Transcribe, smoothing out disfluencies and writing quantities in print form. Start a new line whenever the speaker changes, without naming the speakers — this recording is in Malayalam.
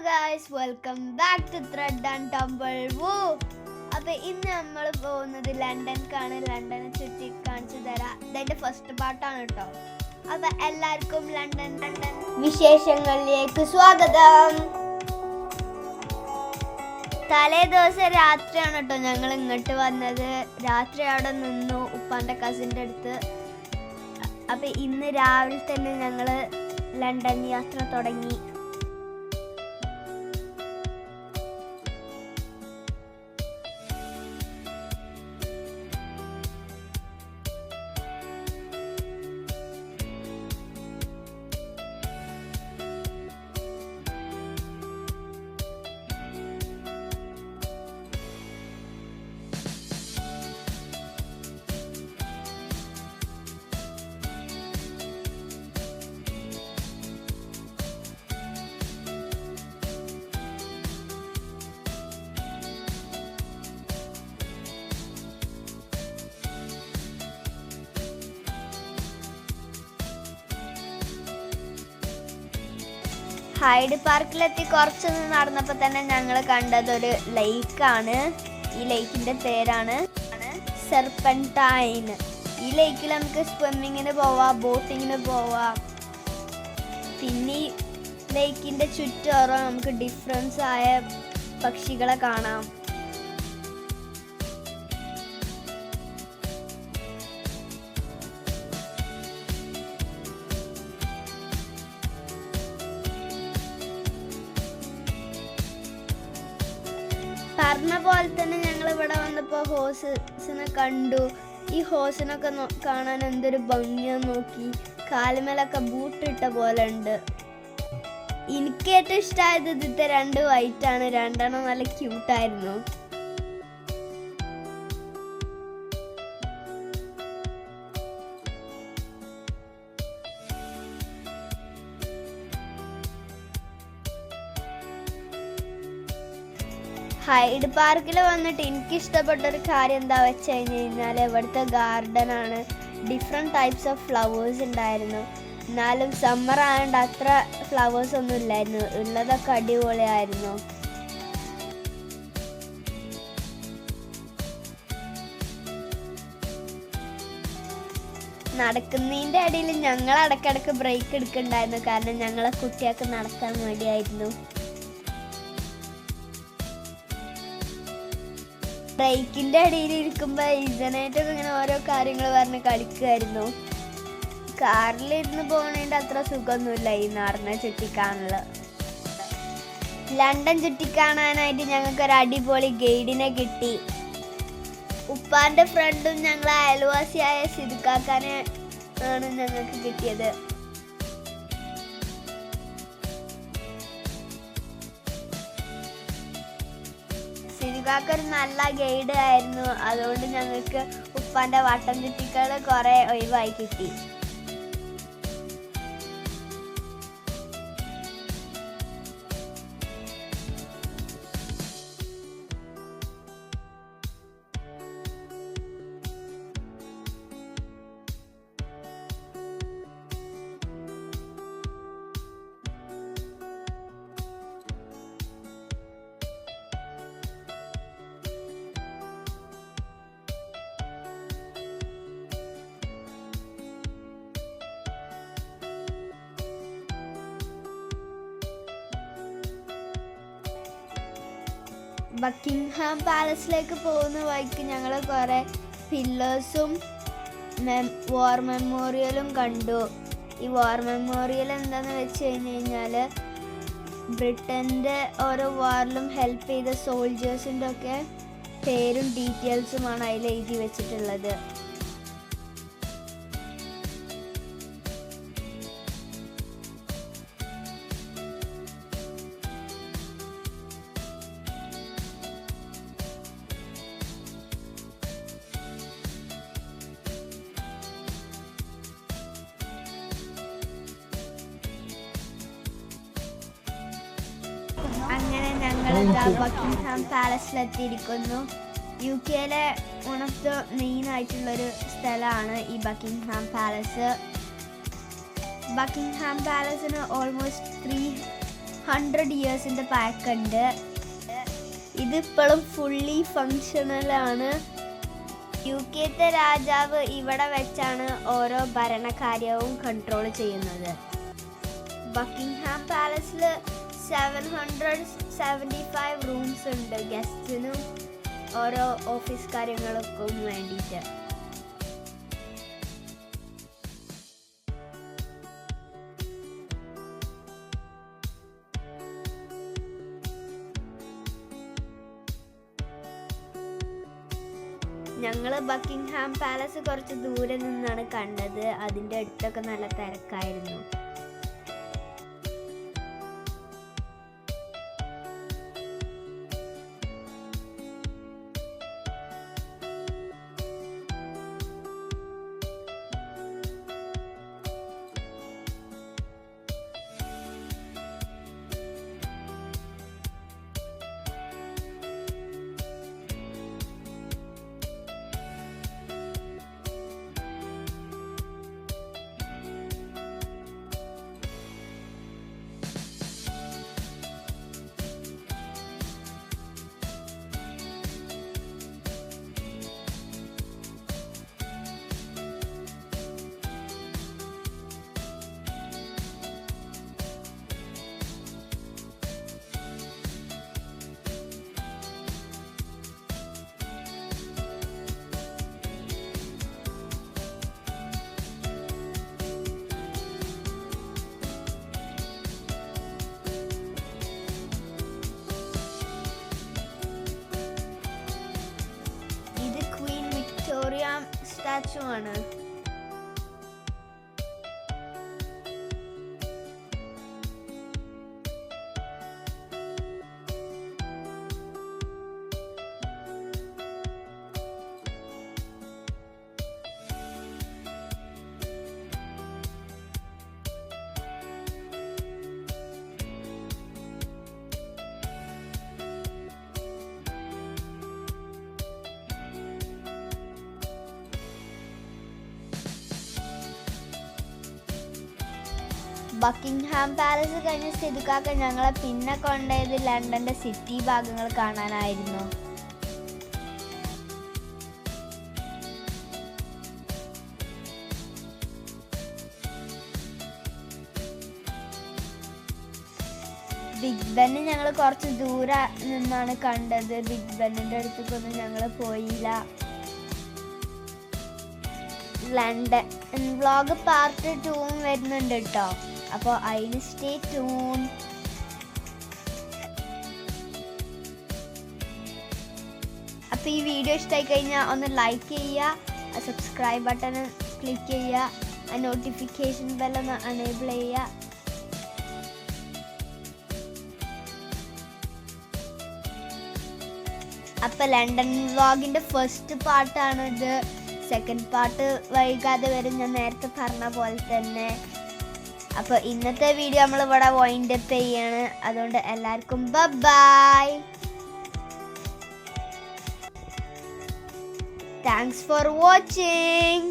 Guys, welcome back to thread and tumble. അപ്പോൾ ഇന്ന് നമ്മൾ പോകുന്നത് ലണ്ടൻക്കാണ്. ലണ്ടനെ ചുറ്റി കാണിച്ചു തരാം. ഇതിൻ്റെ ഫസ്റ്റ് പാർട്ടാണ് കേട്ടോ. അപ്പോൾ എല്ലാവർക്കും ലണ്ടൻ വിശേഷങ്ങളിലേക്ക് സ്വാഗതം. തലേ ദിവസം രാത്രിയാണ് കേട്ടോ ഞങ്ങൾ ഇങ്ങോട്ട് വന്നത്. രാത്രി അവിടെ നിന്നു ഉപ്പാൻ്റെ കസിൻ്റെ അടുത്ത്. അപ്പോൾ ഇന്ന് രാവിലെ തന്നെ ഞങ്ങൾ ലണ്ടൻ യാത്ര തുടങ്ങി. ഹൈഡ് പാർക്കിലെത്തി കുറച്ചൊന്ന് നടന്നപ്പോൾ തന്നെ ഞങ്ങൾ കണ്ടതൊരു ലേക്കാണ്. ഈ ലേക്കിൻ്റെ പേരാണ് സെർപ്പൻറ്റൈൻ. ഈ ലേക്കിൽ നമുക്ക് സ്വിമ്മിങ്ങിന് പോവാം, ബോട്ടിങ്ങിന് പോവാം. പിന്നെ ഈ ലേക്കിൻ്റെ ചുറ്റോറം നമുക്ക് ഡിഫറൻസ് ആയ പക്ഷികളെ കാണാം. പറഞ്ഞ പോലെ തന്നെ ഞങ്ങൾ ഇവിടെ വന്നപ്പോൾ ഹോഴ്സിനെ കണ്ടു. ഈ ഹോഴ്സിനൊക്കെ കാണാൻ എന്തൊരു ഭംഗിയാന്ന് നോക്കി. കാലുമേലൊക്കെ ബൂട്ടിട്ട പോലെ ഉണ്ട്. എനിക്ക് ഏറ്റവും ഇഷ്ടമായത് ഇതിത്തെ രണ്ട് വൈറ്റാണ്. രണ്ടെണ്ണം നല്ല ക്യൂട്ടായിരുന്നു. ഹൈഡ് പാർക്കിൽ വന്നിട്ട് എനിക്ക് ഇഷ്ടപ്പെട്ട ഒരു കാര്യം എന്താ വെച്ച് കഴിഞ്ഞാൽ ഇവിടുത്തെ ഗാർഡനാണ്. ഡിഫറെൻറ്റ് ടൈപ്സ് ഓഫ് ഫ്ലവേഴ്സ് ഉണ്ടായിരുന്നു. എന്നാലും സമ്മർ ആയതുകൊണ്ട് അത്ര ഫ്ലവേഴ്സ് ഒന്നും ഇല്ലായിരുന്നു. ഉള്ളതൊക്കെ അടിപൊളിയായിരുന്നു. നടക്കുന്നതിൻ്റെ ഇടയിൽ ഞങ്ങൾ ഇടയ്ക്കിടയ്ക്ക് ബ്രേക്ക് എടുക്കുന്നുണ്ടായിരുന്നു. കാരണം ഞങ്ങളെ കുട്ടികൾക്ക് നടക്കാൻ വേണ്ടിയായിരുന്നു. ബ്രേക്കിൻ്റെ ഇടയിൽ ഇരിക്കുമ്പോൾ ഇതിനായിട്ടൊക്കെ ഇങ്ങനെ ഓരോ കാര്യങ്ങൾ പറഞ്ഞ് കളിക്കുമായിരുന്നു. കാറിലിരുന്ന് പോകണതിൻ്റെ അത്ര സുഖമൊന്നുമില്ല ഈ നാടിനെ ചുറ്റിക്കാനുള്ള. ലണ്ടൻ ചുറ്റിക്കാണാനായിട്ട് ഞങ്ങൾക്കൊരു അടിപൊളി ഗൈഡിനെ കിട്ടി. ഉപ്പാൻ്റെ ഫ്രണ്ടും ഞങ്ങളെ അയൽവാസിയായ സിദ്ദിഖാക്കാനെ ആണ് ഞങ്ങൾക്ക് കിട്ടിയത്. സിദ്ദിഖാക്ക ഒരു നല്ല ഗൈഡ് ആയിരുന്നു. അതുകൊണ്ട് ഞങ്ങൾക്ക് ഉപ്പാൻ്റെ വട്ടം ചുറ്റികൾ കുറേ ഒഴിവായി കിട്ടി. ബക്കിംഗ്ഹാം പാലസിലേക്ക് പോകുന്ന വഴിക്ക് ഞങ്ങൾ കുറേ പില്ലേഴ്സും വാർ മെമ്മോറിയലും കണ്ടു. ഈ വാർ മെമ്മോറിയൽ എന്താണെന്ന് വെച്ച് കഴിഞ്ഞാൽ ബ്രിട്ടൻ്റെ ഓരോ വാറിലും ഹെൽപ്പ് ചെയ്ത സോൾജേഴ്സിൻ്റെ ഒക്കെ പേരും ഡീറ്റെയിൽസുമാണ് അതിൽ എഴുതി വെച്ചിട്ടുള്ളത്. അങ്ങനെ ഞങ്ങൾ ബക്കിംഗ്ഹാം പാലസിലെത്തിയിരിക്കുന്നു. UK-യിലെ വൺ ഓഫ് ദ മെയിൻ ആയിട്ടുള്ളൊരു സ്ഥലമാണ് ഈ ബക്കിംഗ്ഹാം പാലസ്. ബക്കിംഗ്ഹാം പാലസിന് ഓൾമോസ്റ്റ് 100 ഇയേഴ്സിൻ്റെ പാക്കുണ്ട്. ഇതിപ്പോഴും ഫുള്ളി ഫങ്ഷണലാണ്. UK രാജാവ് ഇവിടെ വെച്ചാണ് ഓരോ ഭരണകാര്യവും കൺട്രോൾ ചെയ്യുന്നത്. ബക്കിംഗ്ഹാം പാലസിൽ 775 റൂംസ് ഉണ്ട് ഗസ്റ്റിനും ഓരോ ഓഫീസ് കാര്യങ്ങൾക്കും വേണ്ടിയിട്ട്. ഞങ്ങൾ ബക്കിംഗ്ഹാം പാലസ് കുറച്ച് ദൂരെ നിന്നാണ് കണ്ടത്. അതിൻ്റെ അടുത്തൊക്കെ നല്ല തിരക്കായിരുന്നു. സ്റ്റാച്ചു ആണ്. ബക്കിംഗ്ഹാം പാലസ് കഴിഞ്ഞ സ്ഥിതിക്കാക്ക ഞങ്ങളെ പിന്നെ കൊണ്ടുപോയത് ലണ്ടൻ്റെ സിറ്റി ഭാഗങ്ങൾ കാണാനായിരുന്നു. ബിഗ് ബെന്ന് ഞങ്ങൾ കുറച്ച് ദൂരെ നിന്നാണ് കണ്ടത്. ബിഗ് ബെന്നിൻ്റെ അടുത്തേക്കൊന്നും ഞങ്ങൾ പോയില്ല. ലണ്ടൻ വ്ളോഗ് പാർട്ട് 2 വരുന്നുണ്ട് കേട്ടോ. അപ്പോൾ അതിന് സ്റ്റേ ട്യൂൺ. അപ്പോൾ ഈ വീഡിയോ ഇഷ്ടമായി കഴിഞ്ഞാൽ ഒന്ന് ലൈക്ക് ചെയ്യുക, സബ്സ്ക്രൈബ് ബട്ടൺ ക്ലിക്ക് ചെയ്യുക, നോട്ടിഫിക്കേഷൻ ബെല്ലൊന്ന് എനേബിൾ ചെയ്യുക. അപ്പോൾ ലണ്ടൻ വ്ളോഗിൻ്റെ ഫസ്റ്റ് പാർട്ടാണിത്. സെക്കൻഡ് പാർട്ട് വൈകാതെ വരും, ഞാൻ നേരത്തെ പറഞ്ഞ പോലെ തന്നെ. അപ്പോൾ ഇന്നത്തെ വീഡിയോ നമ്മൾ ഇവിടെ വൈൻഡ് അപ്പ് ചെയ്യാണ്. അതുകൊണ്ട് എല്ലാവർക്കും ബൈ. Thanks for watching.